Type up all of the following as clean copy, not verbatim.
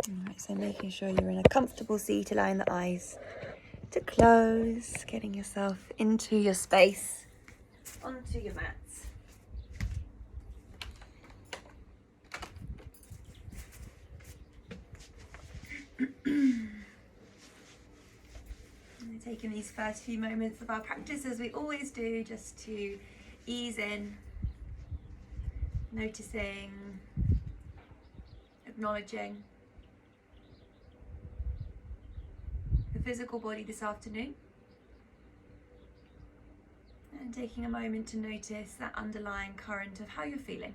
Alright, so making sure you're in a comfortable seat, allowing the eyes to close, getting yourself into your space, onto your mats. And taking these first few moments of our practice, as we always do, just to ease in, noticing, acknowledging the physical body this afternoon, and taking a moment to notice that underlying current of how you're feeling.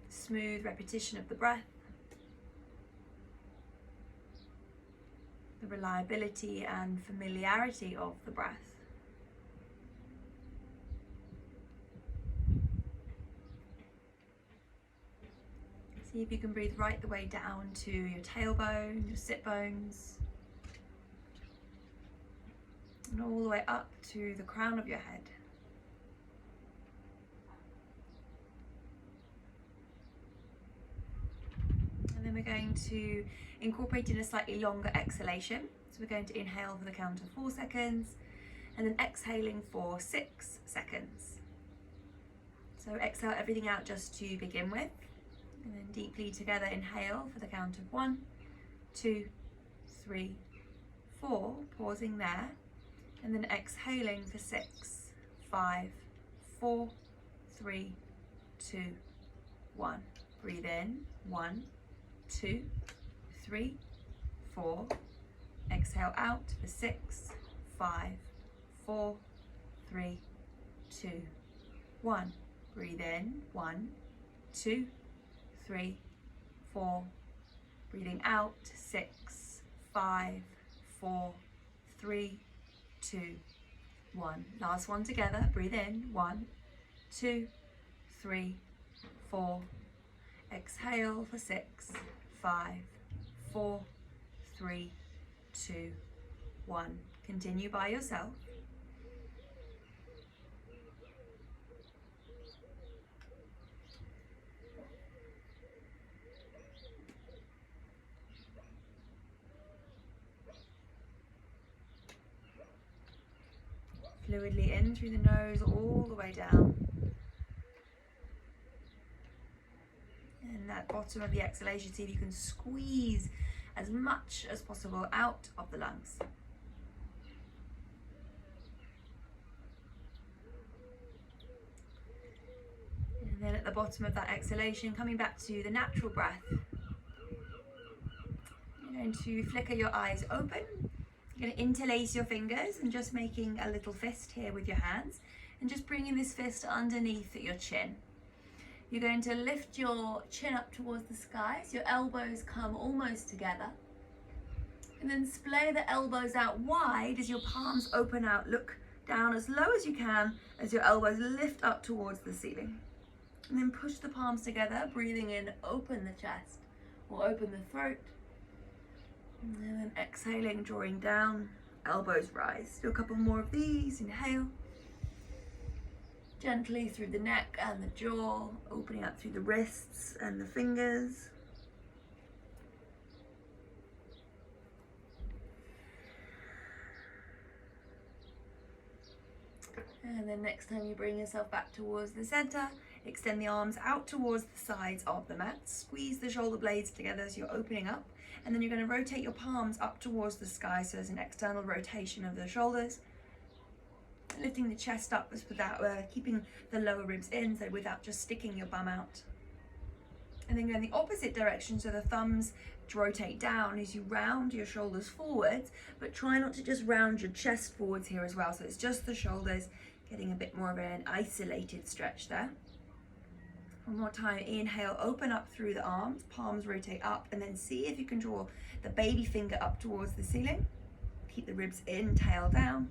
Smooth repetition of the breath, the reliability and familiarity of the breath. See if you can breathe right the way down to your tailbone, your sit bones, and all the way up to the crown of your head. And then we're going to incorporate in a slightly longer exhalation. So we're going to inhale for the count of 4 seconds, and then exhaling for 6 seconds. So exhale everything out just to begin with. And then deeply together inhale for the count of 1, 2, 3, 4, pausing there, and then exhaling for 6, 5, 4, 3, 2, 1. Breathe in, 1, 2, 3, 4. Exhale out for 6, 5, 4, 3, 2, 1. Breathe in, 1, 2, 3, 4. Breathing out, 6, 5, 4, 3, 2, 1. Last one together. Breathe in, 1, 2, 3, 4. Exhale for 6, 5, 4, 3, 2, 1. Continue by yourself. Fluidly in through the nose, all the way down. And that bottom of the exhalation, see if you can squeeze as much as possible out of the lungs. And then at the bottom of that exhalation, coming back to the natural breath, you're going to flicker your eyes open. You're going to interlace your fingers and just making a little fist here with your hands, and just bringing this fist underneath your chin. You're going to lift your chin up towards the sky, so your elbows come almost together. And then splay the elbows out wide as your palms open out. Look down as low as you can as your elbows lift up towards the ceiling. And then push the palms together, breathing in, open the chest or open the throat. And then exhaling, drawing down, elbows rise. Do a couple more of these. Inhale. Gently through the neck and the jaw, opening up through the wrists and the fingers. And then next time you bring yourself back towards the center, extend the arms out towards the sides of the mat. Squeeze the shoulder blades together as you're opening up. And then you're going to rotate your palms up towards the sky, so there's an external rotation of the shoulders. Lifting the chest up without keeping the lower ribs in, so without just sticking your bum out. And then go in the opposite direction, so the thumbs rotate down as you round your shoulders forwards, but try not to just round your chest forwards here as well. So it's just the shoulders, getting a bit more of an isolated stretch there. One more time, inhale, open up through the arms, palms rotate up, and then see if you can draw the baby finger up towards the ceiling. Keep the ribs in, tail down.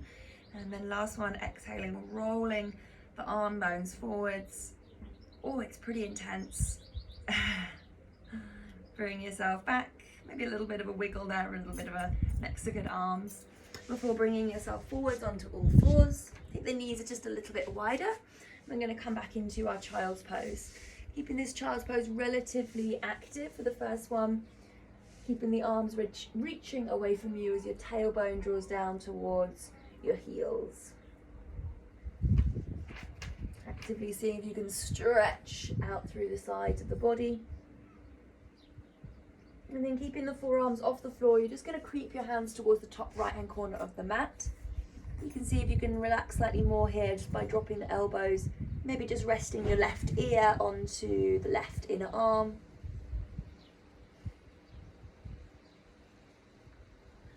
And then last one, exhaling, rolling the arm bones forwards. Oh, it's pretty intense. Bring yourself back, maybe a little bit of a wiggle there, a little bit of a Mexican arms, before bringing yourself forwards onto all fours. I think the knees are just a little bit wider. We're going to come back into our child's pose. Keeping this child's pose relatively active for the first one. Keeping the arms reaching away from you as your tailbone draws down towards your heels. Actively seeing if you can stretch out through the sides of the body. And then keeping the forearms off the floor, you're just going to creep your hands towards the top right hand corner of the mat. You can see if you can relax slightly more here just by dropping the elbows, maybe just resting your left ear onto the left inner arm.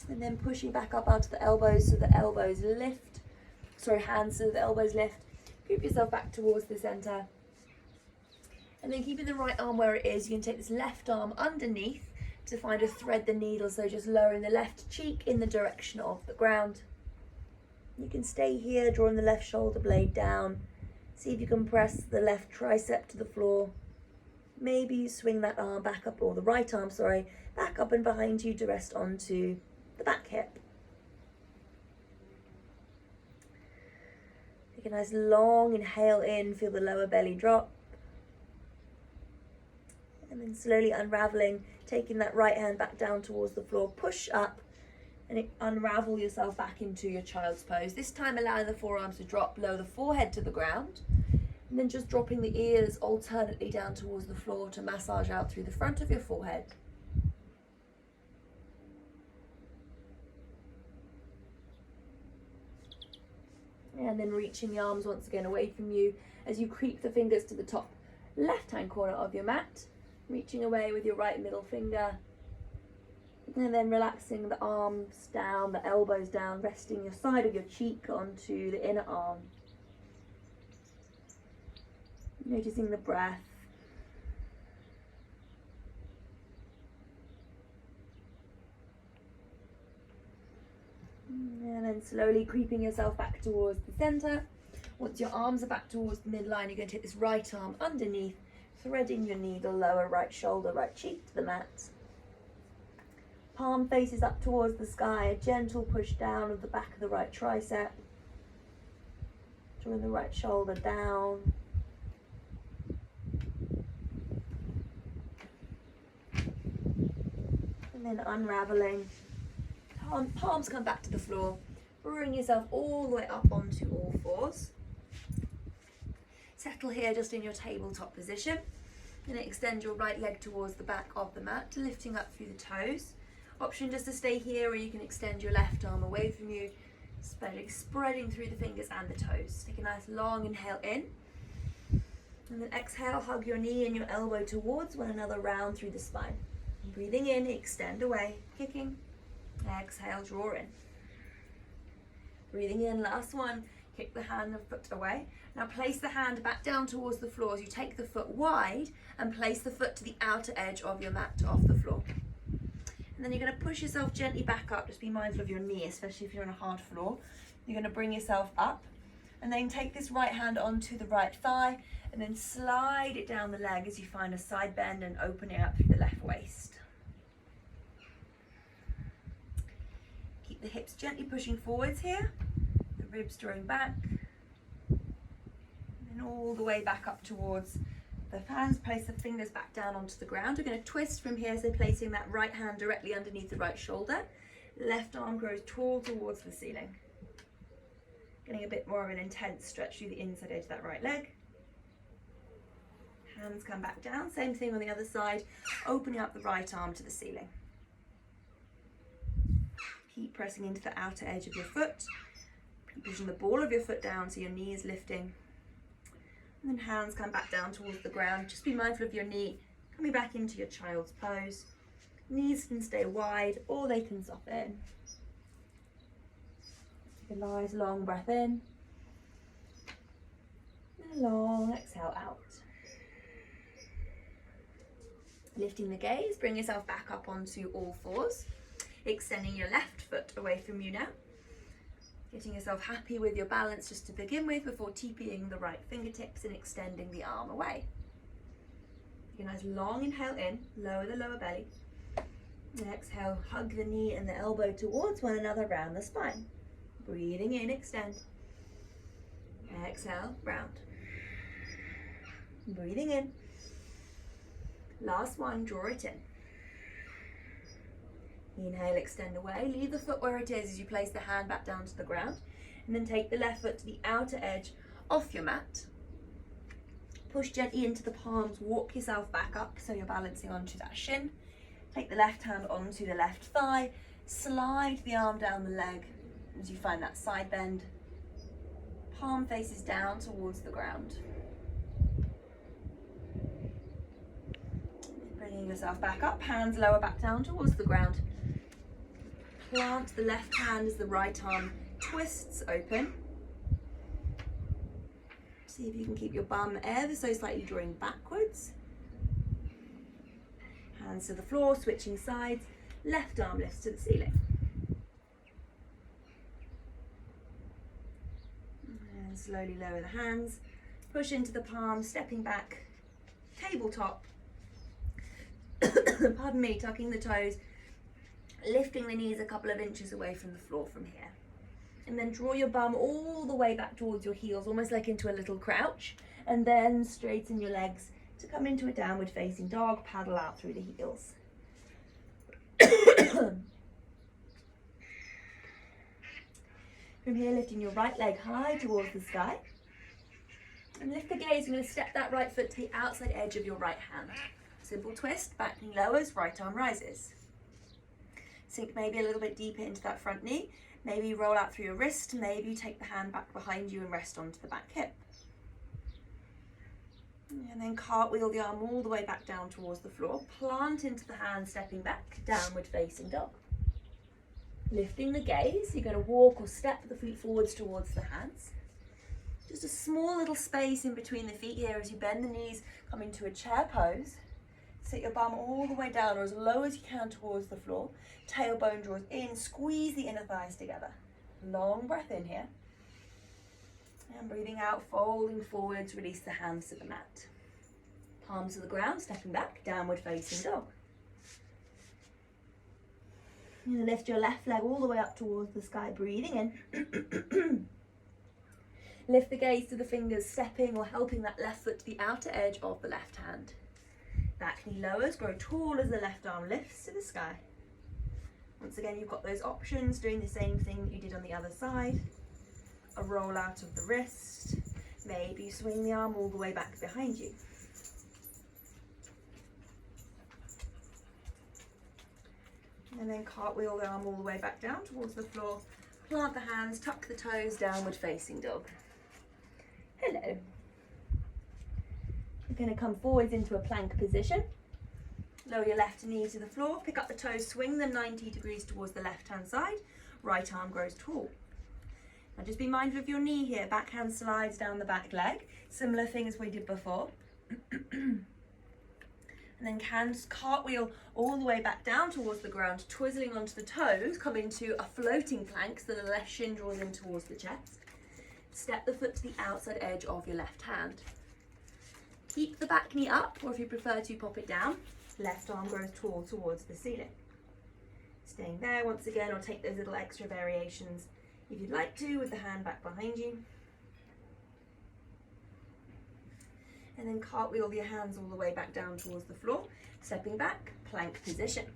And then pushing back up onto the elbows so the elbows lift. Hands so the elbows lift. Creep yourself back towards the center. And then keeping the right arm where it is, you can take this left arm underneath to find a thread the needle, so just lowering the left cheek in the direction of the ground. You can stay here, drawing the left shoulder blade down. See if you can press the left tricep to the floor. Maybe you swing that arm back up, or the right arm, sorry, back up and behind you to rest onto the back hip. Take a nice long inhale in, feel the lower belly drop. And then slowly unraveling, taking that right hand back down towards the floor, push up and unravel yourself back into your child's pose. This time allowing the forearms to drop, lower the forehead to the ground, and then just dropping the ears alternately down towards the floor to massage out through the front of your forehead. And then reaching the arms once again away from you as you creep the fingers to the top left-hand corner of your mat. Reaching away with your right middle finger, and then relaxing the arms down, the elbows down, resting your side of your cheek onto the inner arm. Noticing the breath. And then slowly creeping yourself back towards the center. Once your arms are back towards the midline, you're going to take this right arm underneath, threading your needle, lower right shoulder, right cheek to the mat. Palm faces up towards the sky, a gentle push down of the back of the right tricep. Drawing the right shoulder down. And then unraveling. Palms come back to the floor. Bring yourself all the way up onto all fours. Settle here just in your tabletop position. And extend your right leg towards the back of the mat, lifting up through the toes. Option just to stay here, or you can extend your left arm away from you, spreading through the fingers and the toes. Take a nice long inhale in. And then exhale, hug your knee and your elbow towards one another, round through the spine. Breathing in, extend away, kicking. Exhale, draw in. Breathing in, last one. Kick the hand and foot away. Now place the hand back down towards the floor as you take the foot wide and place the foot to the outer edge of your mat off the floor. And then you're going to push yourself gently back up. Just be mindful of your knee, especially if you're on a hard floor. You're going to bring yourself up and then take this right hand onto the right thigh and then slide it down the leg as you find a side bend and open it up through the left waist. Keep the hips gently pushing forwards here. Ribs drawing back, and then all the way back up towards the hands. Place the fingers back down onto the ground. We're going to twist from here, so placing that right hand directly underneath the right shoulder. Left arm grows tall towards the ceiling. Getting a bit more of an intense stretch through the inside edge of that right leg. Hands come back down. Same thing on the other side, opening up the right arm to the ceiling. Keep pressing into the outer edge of your foot. Pushing the ball of your foot down so your knee is lifting. And then hands come back down towards the ground. Just be mindful of your knee coming back into your child's pose. Knees can stay wide or they can soften. Take a nice long breath in. And a long exhale out. Lifting the gaze, bring yourself back up onto all fours. Extending your left foot away from you now. Getting yourself happy with your balance just to begin with before TPing the right fingertips and extending the arm away. Take a nice long inhale in, lower the lower belly. And exhale, hug the knee and the elbow towards one another, round the spine. Breathing in, extend. Exhale, round. Breathing in. Last one, draw it in. Inhale, extend away. Leave the foot where it is as you place the hand back down to the ground. And then take the left foot to the outer edge off your mat. Push gently into the palms, walk yourself back up so you're balancing onto that shin. Take the left hand onto the left thigh, slide the arm down the leg as you find that side bend. Palm faces down towards the ground. Bringing yourself back up, hands lower back down towards the ground. Plant the left hand as the right arm twists open. See if you can keep your bum ever so slightly drawing backwards. Hands to the floor, switching sides. Left arm lifts to the ceiling. And slowly lower the hands. Push into the palms, stepping back. Tabletop. Pardon me, tucking the toes. Lifting the knees a couple of inches away from the floor from here. And then draw your bum all the way back towards your heels, almost like into a little crouch. And then straighten your legs to come into a downward facing dog, paddle out through the heels. From here, lifting your right leg high towards the sky. And lift the gaze, you're going to step that right foot to the outside edge of your right hand. Simple twist, back knee lowers, right arm rises. Sink maybe a little bit deeper into that front knee. Maybe roll out through your wrist. Maybe you take the hand back behind you and rest onto the back hip. And then cartwheel the arm all the way back down towards the floor. Plant into the hand, stepping back, downward facing dog. Lifting the gaze, you're going to walk or step the feet forwards towards the hands. Just a small little space in between the feet here as you bend the knees, come into a chair pose. Sit your bum all the way down or as low as you can towards the floor. Tailbone draws in, squeeze the inner thighs together. Long breath in here. And breathing out, folding forwards, release the hands to the mat. Palms to the ground, stepping back, downward facing dog. You're going to lift your left leg all the way up towards the sky, breathing in. Lift the gaze to the fingers, stepping or helping that left foot to the outer edge of the left hand. Back knee lowers, grow tall as the left arm lifts to the sky. Once again, you've got those options, doing the same thing that you did on the other side. A roll out of the wrist. Maybe you swing the arm all the way back behind you. And then cartwheel the arm all the way back down towards the floor. Plant the hands, tuck the toes, downward facing dog. Hello. You're going to come forwards into a plank position. Lower your left knee to the floor, pick up the toes, swing them 90 degrees towards the left hand side. Right arm grows tall. Now just be mindful of your knee here. Back hand slides down the back leg. Similar thing as we did before. And then hands cartwheel all the way back down towards the ground, twizzling onto the toes, come into a floating plank so the left shin draws in towards the chest. Step the foot to the outside edge of your left hand. Keep the back knee up, or if you prefer to, pop it down. Left arm grows tall towards the ceiling. Staying there once again, or take those little extra variations if you'd like to with the hand back behind you. And then cartwheel your hands all the way back down towards the floor, stepping back, plank position.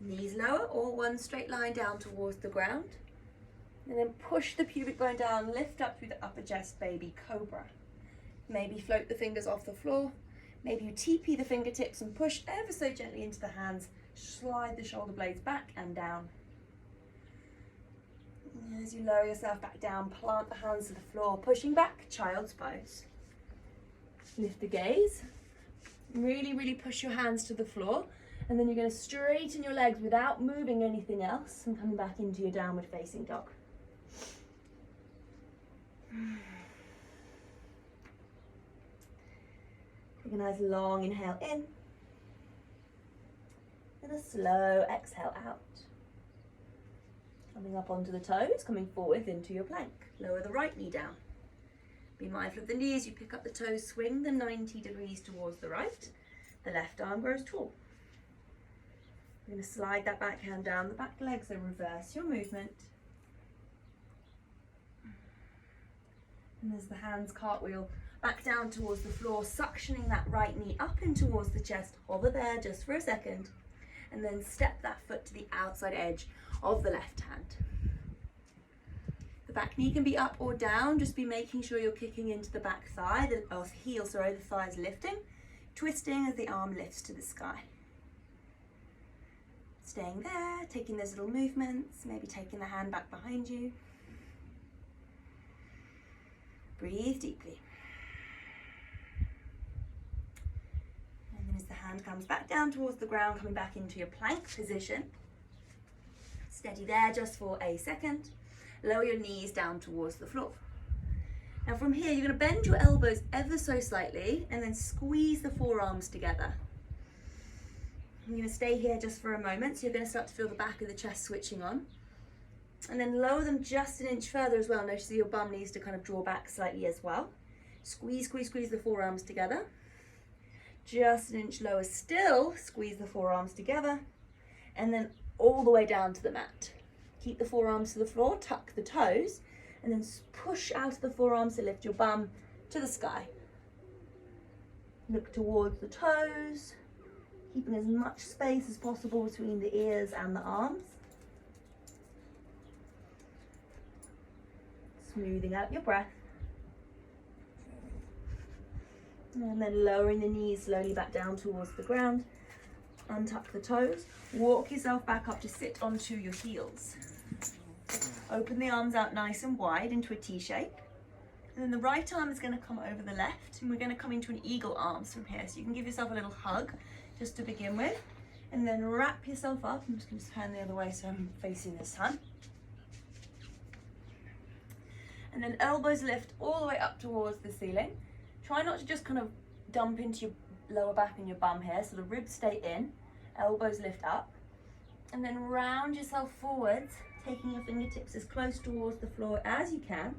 Knees lower, or one straight line down towards the ground. And then push the pubic bone down, lift up through the upper chest, baby cobra. Maybe float the fingers off the floor. Maybe you TP the fingertips and push ever so gently into the hands. Slide the shoulder blades back and down. And as you lower yourself back down, plant the hands to the floor, pushing back, child's pose. Lift the gaze. Really, really push your hands to the floor. And then you're going to straighten your legs without moving anything else and coming back into your downward facing dog. Take a nice long inhale in. And a slow exhale out. Coming up onto the toes, coming forward into your plank. Lower the right knee down. Be mindful of the knees. You pick up the toes, swing them 90 degrees towards the right. The left arm grows tall. You're going to slide that back hand down the back leg, so reverse your movement. And as the hands cartwheel back down towards the floor, suctioning that right knee up in towards the chest, hover there just for a second, and then step that foot to the outside edge of the left hand. The back knee can be up or down, just be making sure you're kicking into the back thigh, the thigh is lifting, twisting as the arm lifts to the sky. Staying there, taking those little movements, maybe taking the hand back behind you. Breathe deeply. And then as the hand comes back down towards the ground, coming back into your plank position. Steady there just for a second. Lower your knees down towards the floor. Now from here, you're going to bend your elbows ever so slightly and then squeeze the forearms together. I'm going to stay here just for a moment, so you're going to start to feel the back of the chest switching on. And then lower them just an inch further as well. Notice that your bum needs to kind of draw back slightly as well. Squeeze, squeeze, squeeze the forearms together. Just an inch lower still, squeeze the forearms together. And then all the way down to the mat. Keep the forearms to the floor, tuck the toes, and then push out of the forearms to lift your bum to the sky. Look towards the toes, keeping as much space as possible between the ears and the arms. Smoothing out your breath. And then lowering the knees slowly back down towards the ground. Untuck the toes. Walk yourself back up to sit onto your heels. Open the arms out nice and wide into a T shape. And then the right arm is going to come over the left, and we're going to come into an eagle arms from here. So you can give yourself a little hug just to begin with, and then wrap yourself up. I'm just going to turn the other way so I'm facing the sun. And then elbows lift all the way up towards the ceiling. Try not to just kind of dump into your lower back and your bum here, so the ribs stay in, elbows lift up, and then round yourself forwards, taking your fingertips as close towards the floor as you can.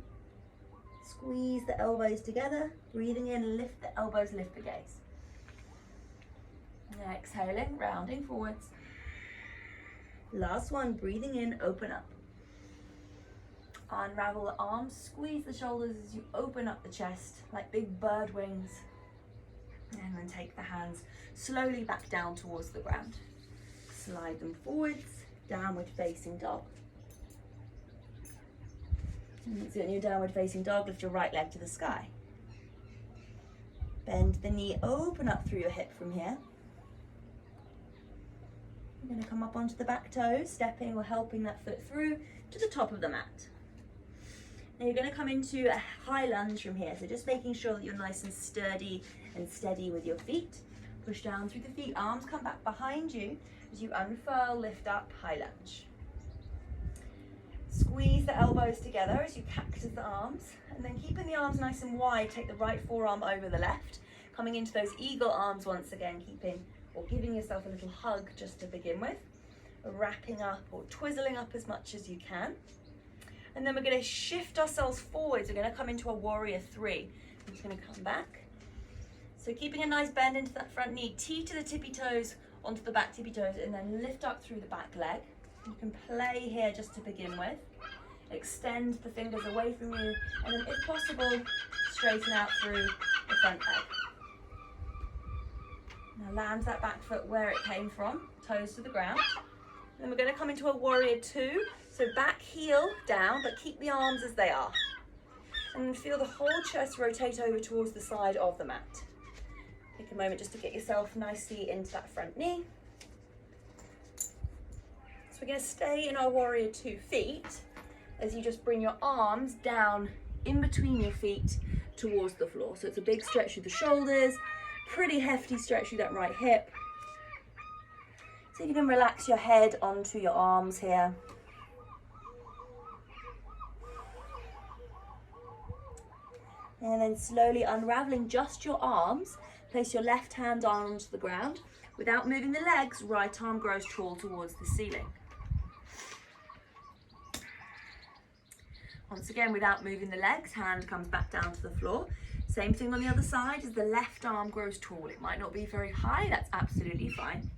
Squeeze the elbows together, breathing in, lift the elbows, lift the gaze. And exhaling, rounding forwards. Last one, breathing in, open up. Unravel the arms, squeeze the shoulders as you open up the chest like big bird wings. And then take the hands slowly back down towards the ground. Slide them forwards, downward facing dog. And so in your downward facing dog, lift your right leg to the sky. Bend the knee, open up through your hip from here. You're going to come up onto the back toes, stepping or helping that foot through to the top of the mat. Now you're going to come into a high lunge from here, so just making sure that you're nice and sturdy and steady with your feet. Push down through the feet, arms come back behind you as you unfurl, lift up, high lunge. Squeeze the elbows together as you cactus the arms, and then keeping the arms nice and wide, take the right forearm over the left, coming into those eagle arms once again, keeping or giving yourself a little hug just to begin with, wrapping up or twizzling up as much as you can. And then we're going to shift ourselves forwards. We're going to come into a warrior three. I'm just going to come back. So keeping a nice bend into that front knee, T to the tippy toes, onto the back tippy toes, and then lift up through the back leg. You can play here just to begin with. Extend the fingers away from you, and then if possible, straighten out through the front leg. Now land that back foot where it came from, toes to the ground. And then we're going to come into a warrior two. So back heel down, but keep the arms as they are. And then feel the whole chest rotate over towards the side of the mat. Take a moment just to get yourself nicely into that front knee. So we're going to stay in our warrior two feet as you just bring your arms down in between your feet towards the floor. So it's a big stretch through the shoulders, pretty hefty stretch through that right hip. So you can relax your head onto your arms here. And then slowly unraveling just your arms, place your left hand onto the ground. Without moving the legs, right arm grows tall towards the ceiling. Once again, without moving the legs, hand comes back down to the floor. Same thing on the other side as the left arm grows tall. It might not be very high, that's absolutely fine.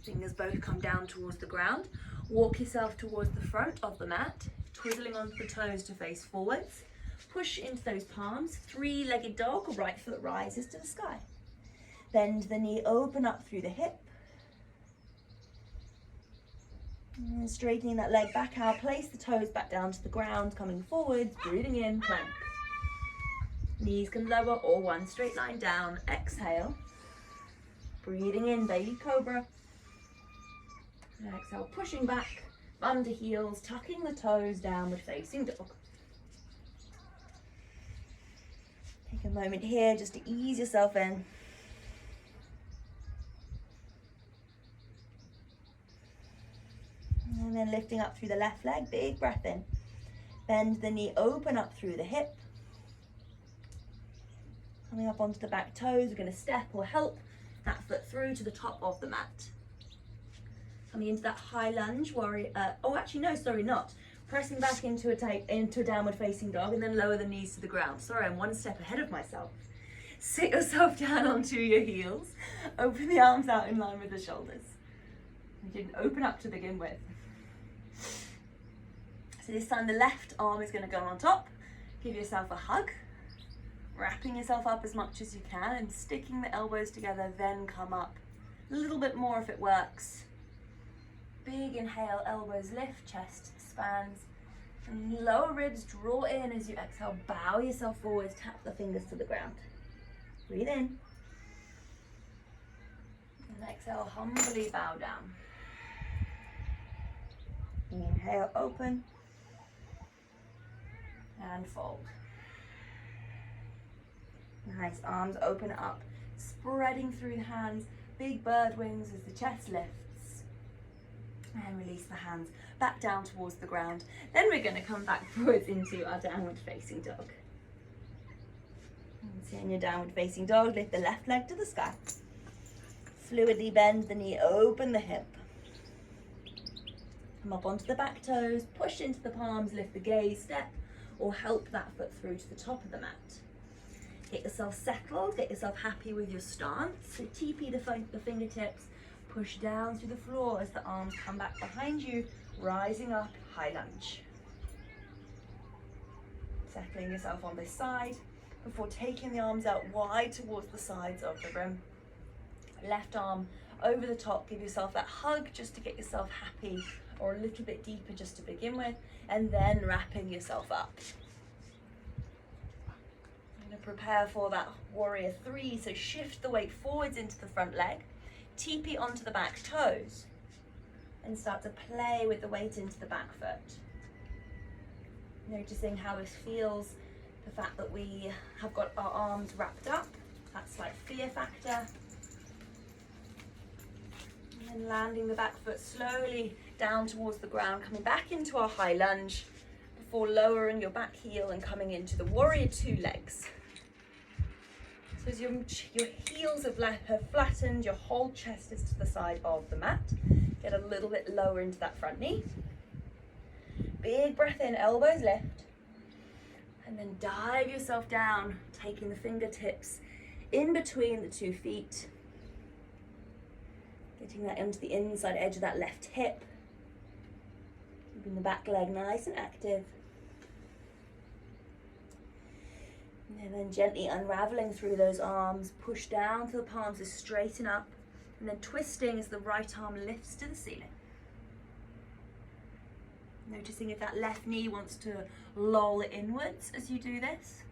Fingers both come down towards the ground. Walk yourself towards the front of the mat, twizzling onto the toes to face forwards. push into those palms, three-legged dog, right foot rises to the sky. Bend the knee, open up through the hip. And straightening that leg back out, place the toes back down to the ground, coming forwards, breathing in, plank. Knees can lower or one straight line down. Exhale. Breathing in, baby cobra. And exhale, pushing back, bum to heels, tucking the toes, downward facing dog. Take a moment here just to ease yourself in. And then lifting up through the left leg, big breath in. Bend the knee, open up through the hip. Coming up onto the back toes, we're going to step or help that foot through to the top of the mat. Coming into that high lunge, pressing back into a downward facing dog, and then lower the knees to the ground. Sorry, I'm one step ahead of myself. Sit yourself down onto your heels, open the arms out in line with the shoulders. You didn't open up to begin with. So this time the left arm is going to go on top. Give yourself a hug, wrapping yourself up as much as you can and sticking the elbows together, then come up. A little bit more if it works. Big inhale, elbows lift, chest expands. And lower ribs draw in as you exhale, bow yourself forwards, tap the fingers to the ground. Breathe in. And exhale, humbly bow down. Inhale, open. And fold. Nice, arms open up, spreading through the hands, big bird wings as the chest lifts. And release the hands back down towards the ground. Then we're going to come back forwards into our downward facing dog. And so in your downward facing dog, lift the left leg to the sky. Fluidly bend the knee, open the hip. Come up onto the back toes, push into the palms, lift the gaze, step, or help that foot through to the top of the mat. Get yourself settled, get yourself happy with your stance. So TP the fingertips, push down through the floor as the arms come back behind you, rising up, high lunge. Settling yourself on this side before taking the arms out wide towards the sides of the room. Left arm over the top, give yourself that hug just to get yourself happy, or a little bit deeper just to begin with, and then wrapping yourself up. I'm going to prepare for that warrior three, so shift the weight forwards into the front leg, TP onto the back toes, and start to play with the weight into the back foot. Noticing how this feels, the fact that we have got our arms wrapped up, that slight fear factor. And landing the back foot slowly down towards the ground, coming back into our high lunge before lowering your back heel and coming into the warrior two legs. So as your heels have flattened, your whole chest is to the side of the mat. Get a little bit lower into that front knee. Big breath in, elbows lift. And then dive yourself down, taking the fingertips in between the 2 feet. Getting that into the inside edge of that left hip. Keeping the back leg nice and active. And then gently unraveling through those arms. Push down till the palms are straighten up. And then twisting as the right arm lifts to the ceiling. Noticing if that left knee wants to loll inwards as you do this.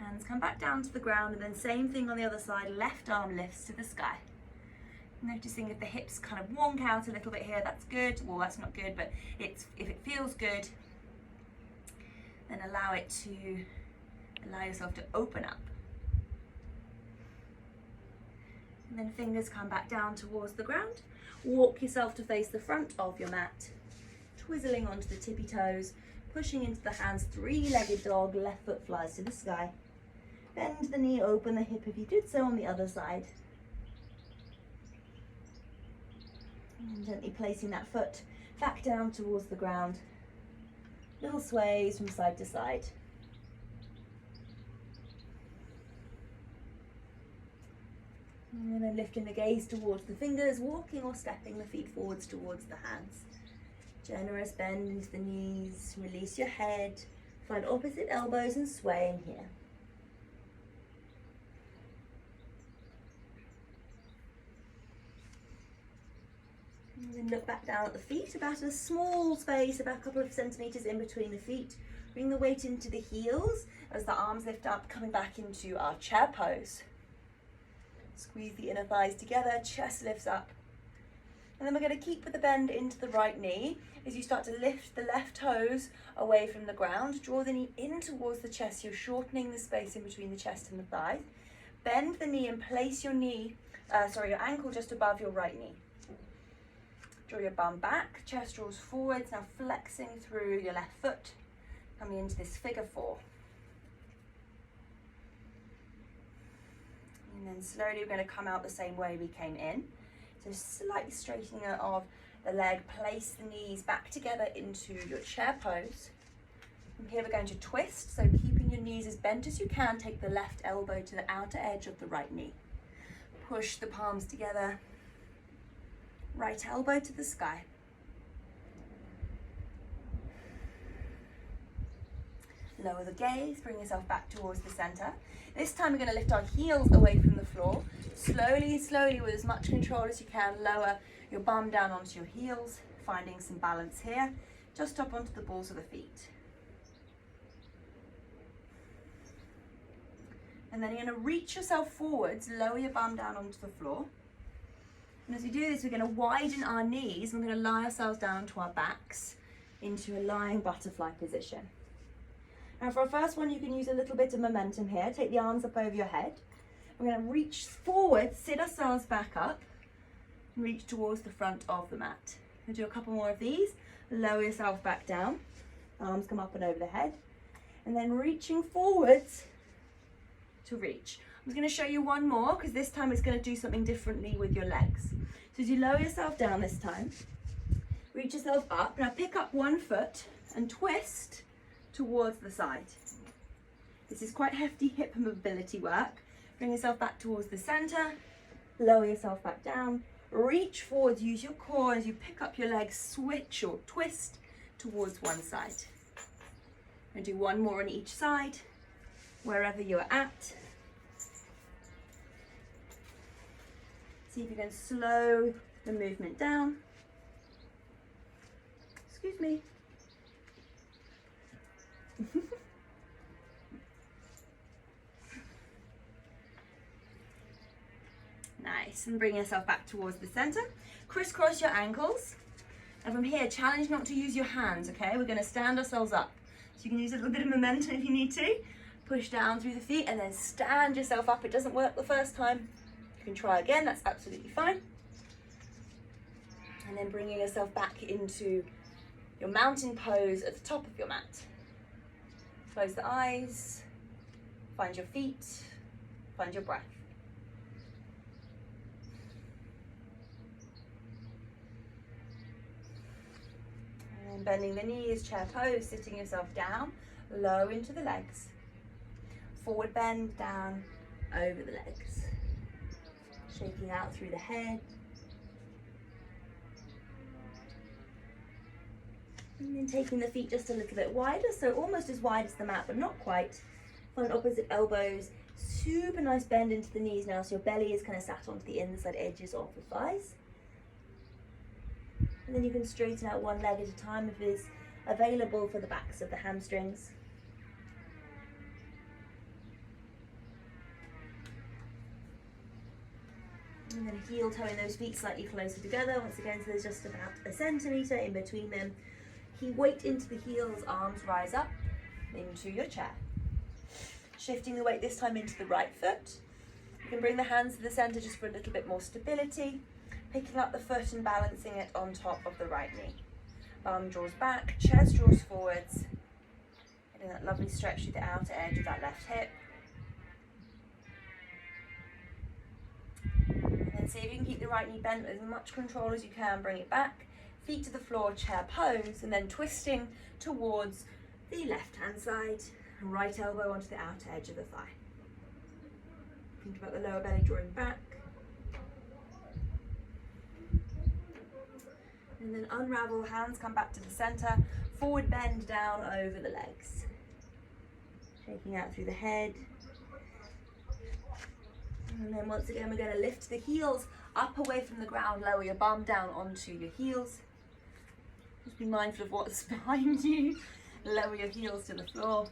Hands come back down to the ground, and then same thing on the other side, left arm lifts to the sky. Noticing if the hips kind of wonk out a little bit here, that's good. Well, that's not good, but if it feels good, then allow yourself to open up. And then fingers come back down towards the ground. Walk yourself to face the front of your mat, twizzling onto the tippy toes, pushing into the hands, three-legged dog, left foot flies to the sky. Bend the knee, open the hip if you did so on the other side. And gently placing that foot back down towards the ground. Little sways from side to side. And then lifting the gaze towards the fingers, walking or stepping the feet forwards towards the hands. Generous bend into the knees, release your head, find opposite elbows and sway in here. And then look back down at the feet, about a small space, about a couple of centimeters in between the feet. Bring the weight into the heels as the arms lift up, coming back into our chair pose. Squeeze the inner thighs together, chest lifts up. And then we're going to keep with the bend into the right knee as you start to lift the left toes away from the ground. Draw the knee in towards the chest. You're shortening the space in between the chest and the thighs. Bend the knee and place your your ankle just above your right knee. Draw your bum back, chest draws forwards, now flexing through your left foot, coming into this figure 4. And then slowly we're going to come out the same way we came in. So slightly straightening of the leg, place the knees back together into your chair pose. From here we're going to twist, so keeping your knees as bent as you can, take the left elbow to the outer edge of the right knee. Push the palms together. Right elbow to the sky. Lower the gaze, bring yourself back towards the center. This time we're going to lift our heels away from the floor. Slowly, with as much control as you can, lower your bum down onto your heels, finding some balance here, just up onto the balls of the feet. And then you're going to reach yourself forwards, lower your bum down onto the floor. And as we do this, we're going to widen our knees. We're going to lie ourselves down onto our backs into a lying butterfly position. Now for our first one, you can use a little bit of momentum here. Take the arms up over your head. We're going to reach forward, sit ourselves back up, and reach towards the front of the mat. We'll do a couple more of these. Lower yourself back down. Arms come up and over the head. And then reaching forwards to reach. I'm going to show you one more because this time it's going to do something differently with your legs. So as you lower yourself down this time, reach yourself up. Now pick up one foot and twist towards the side. This is quite hefty hip mobility work. Bring yourself back towards the center, lower yourself back down, reach forwards, use your core as you pick up your legs, switch or twist towards one side. And do one more on each side, wherever you're at. See if you can slow the movement down. Excuse me. Nice, and bring yourself back towards the center. Crisscross your ankles. And from here, challenge not to use your hands, okay? We're gonna stand ourselves up. So you can use a little bit of momentum if you need to. Push down through the feet and then stand yourself up. It doesn't work the first time. You can try again, that's absolutely fine. And then bringing yourself back into your mountain pose at the top of your mat. Close the eyes, find your feet, find your breath. And bending the knees, chair pose, sitting yourself down, low into the legs. Forward bend, down, over the legs. Shaking out through the head. And then taking the feet just a little bit wider, so almost as wide as the mat, but not quite. Find opposite elbows, super nice bend into the knees now, so your belly is kind of sat onto the inside edges of the thighs. And then you can straighten out one leg at a time if it is available for the backs of the hamstrings. And then heel toeing those feet slightly closer together. Once again, so there's just about a centimetre in between them. Weight into the heels, arms rise up into your chair. Shifting the weight this time into the right foot. You can bring the hands to the center just for a little bit more stability. Picking up the foot and balancing it on top of the right knee. Bum draws back, chest draws forwards. Getting that lovely stretch through the outer edge of that left hip. And then see if you can keep the right knee bent with as much control as you can. Bring it back. Feet to the floor, chair pose, and then twisting towards the left hand side, and right elbow onto the outer edge of the thigh. Think about the lower belly drawing back. And then unravel, hands come back to the center, forward bend down over the legs. Shaking out through the head. And then once again, we're going to lift the heels up away from the ground, lower your bum down onto your heels. Just be mindful of what's behind you. Lower your heels to the floor.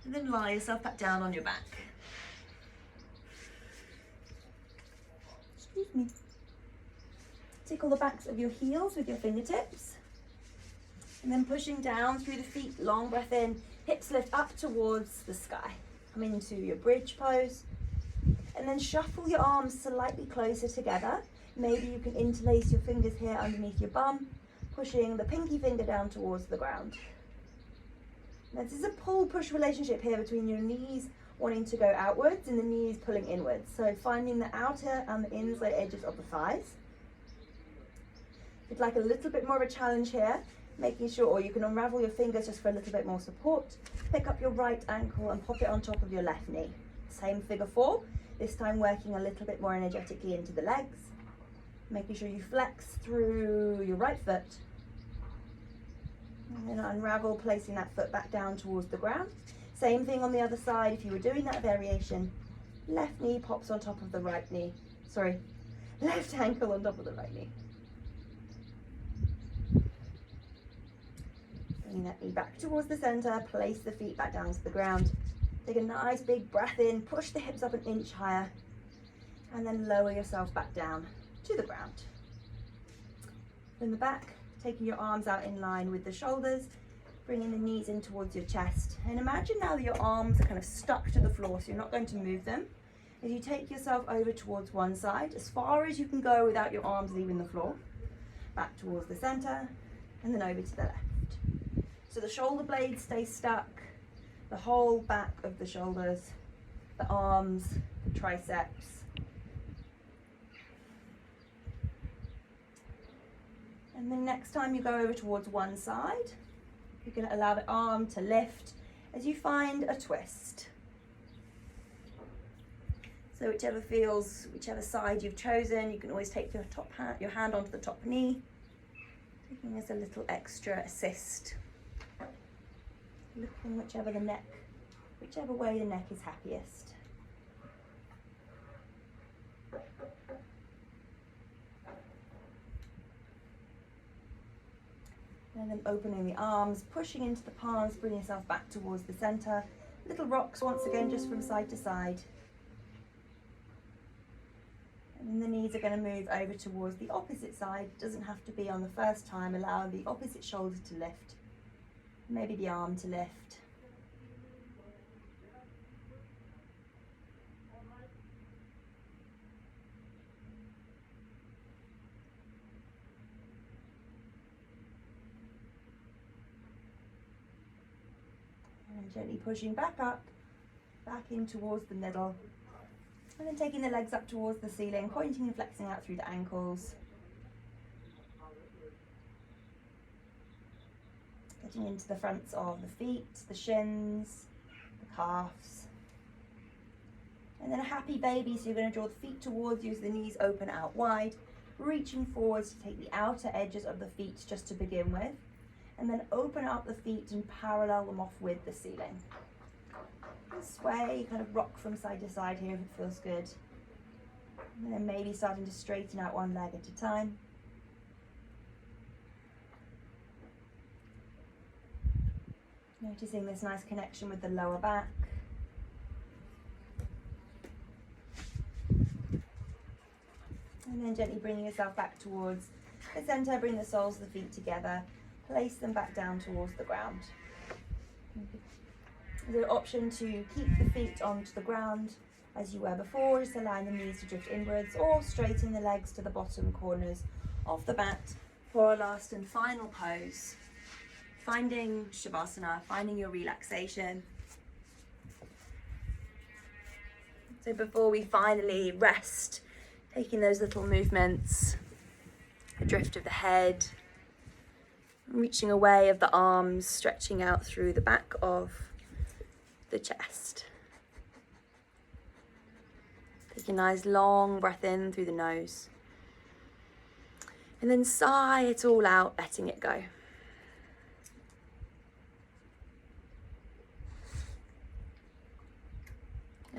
And then lie yourself back down on your back. Excuse me. Tickle the backs of your heels with your fingertips. And then pushing down through the feet, long breath in, hips lift up towards the sky. Come into your bridge pose. And then shuffle your arms slightly closer together. Maybe you can interlace your fingers here underneath your bum, pushing the pinky finger down towards the ground. Now, this is a pull-push relationship here between your knees wanting to go outwards and the knees pulling inwards. So finding the outer and the inside edges of the thighs. If you'd like a little bit more of a challenge here, making sure, or you can unravel your fingers just for a little bit more support. Pick up your right ankle and pop it on top of your left knee. Same figure 4. This time working a little bit more energetically into the legs. Making sure you flex through your right foot. And then unravel, placing that foot back down towards the ground. Same thing on the other side. If you were doing that variation, left knee pops on top of the right knee. Sorry, left ankle on top of the right knee. Bringing that knee back towards the center, place the feet back down to the ground. Take a nice big breath in, push the hips up an inch higher, and then lower yourself back down to the ground. From the back, taking your arms out in line with the shoulders, bringing the knees in towards your chest. And imagine now that your arms are kind of stuck to the floor, so you're not going to move them. As you take yourself over towards one side, as far as you can go without your arms leaving the floor, back towards the center, and then over to the left. So the shoulder blades stay stuck, the whole back of the shoulders, the arms, the triceps. And then next time you go over towards one side, you're going to allow the arm to lift as you find a twist. So whichever side you've chosen, you can always take your hand onto the top knee, taking as a little extra assist. Looking whichever way the neck is happiest. And then opening the arms, pushing into the palms, bring yourself back towards the center. Little rocks once again, just from side to side. And then the knees are going to move over towards the opposite side. It doesn't have to be on the first time. Allow the opposite shoulder to lift. Maybe the arm to lift. And gently pushing back up, back in towards the middle. And then taking the legs up towards the ceiling, pointing and flexing out through the ankles. Getting into the fronts of the feet, the shins, the calves. And then a happy baby, so you're going to draw the feet towards you as the knees open out wide, reaching forwards to take the outer edges of the feet just to begin with, and then open up the feet and parallel them off with the ceiling. And sway, kind of rock from side to side here if it feels good. And then maybe starting to straighten out one leg at a time. Noticing this nice connection with the lower back. And then gently bringing yourself back towards the center, bring the soles of the feet together, place them back down towards the ground. There's an option to keep the feet onto the ground as you were before, just allowing the knees to drift inwards, or straighten the legs to the bottom corners of the mat for our last and final pose. Finding Shavasana, finding your relaxation. So before we finally rest, taking those little movements, the drift of the head, reaching away of the arms, stretching out through the back of the chest. Take a nice long breath in through the nose. And then sigh it all out, letting it go.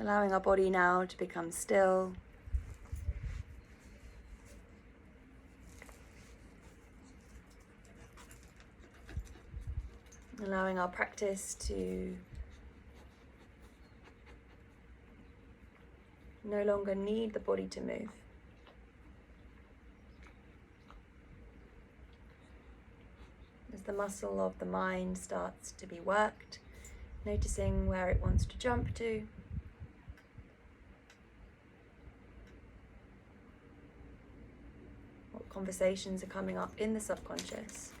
Allowing our body now to become still. Allowing our practice to no longer need the body to move. As the muscle of the mind starts to be worked, noticing where it wants to jump to. What conversations are coming up in the subconscious.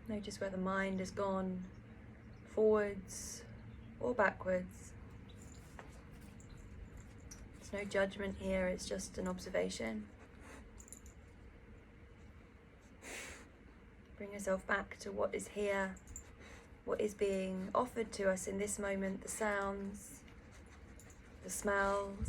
Notice where the mind has gone, forwards or backwards. There's no judgment here, it's just an observation. Bring yourself back to what is here, what is being offered to us in this moment, the sounds, the smells.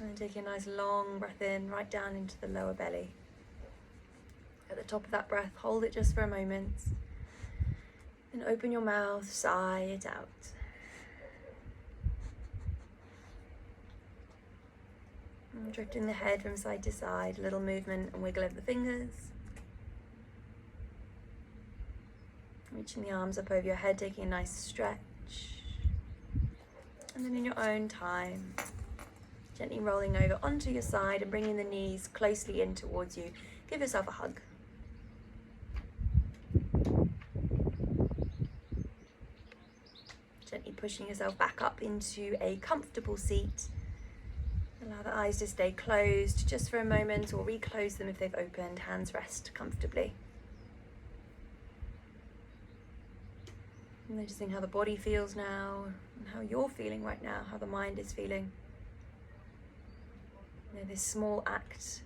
And take a nice long breath in, right down into the lower belly. At the top of that breath, hold it just for a moment. Then open your mouth, sigh it out. And drifting the head from side to side, a little movement and wiggle of the fingers. Reaching the arms up over your head, taking a nice stretch. And then in your own time, gently rolling over onto your side and bringing the knees closely in towards you. Give yourself a hug. Gently pushing yourself back up into a comfortable seat. Allow the eyes to stay closed just for a moment, or reclose them if they've opened. Hands rest comfortably. Noticing how the body feels now, and how you're feeling right now, how the mind is feeling. You know, this small act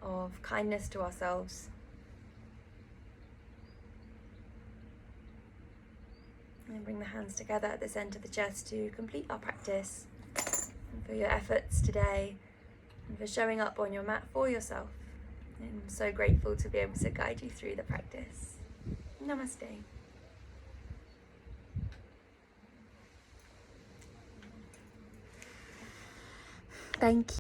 of kindness to ourselves. And bring the hands together at the centre of the chest to complete our practice. And for your efforts today, and for showing up on your mat for yourself. I'm so grateful to be able to guide you through the practice. Namaste. Thank you.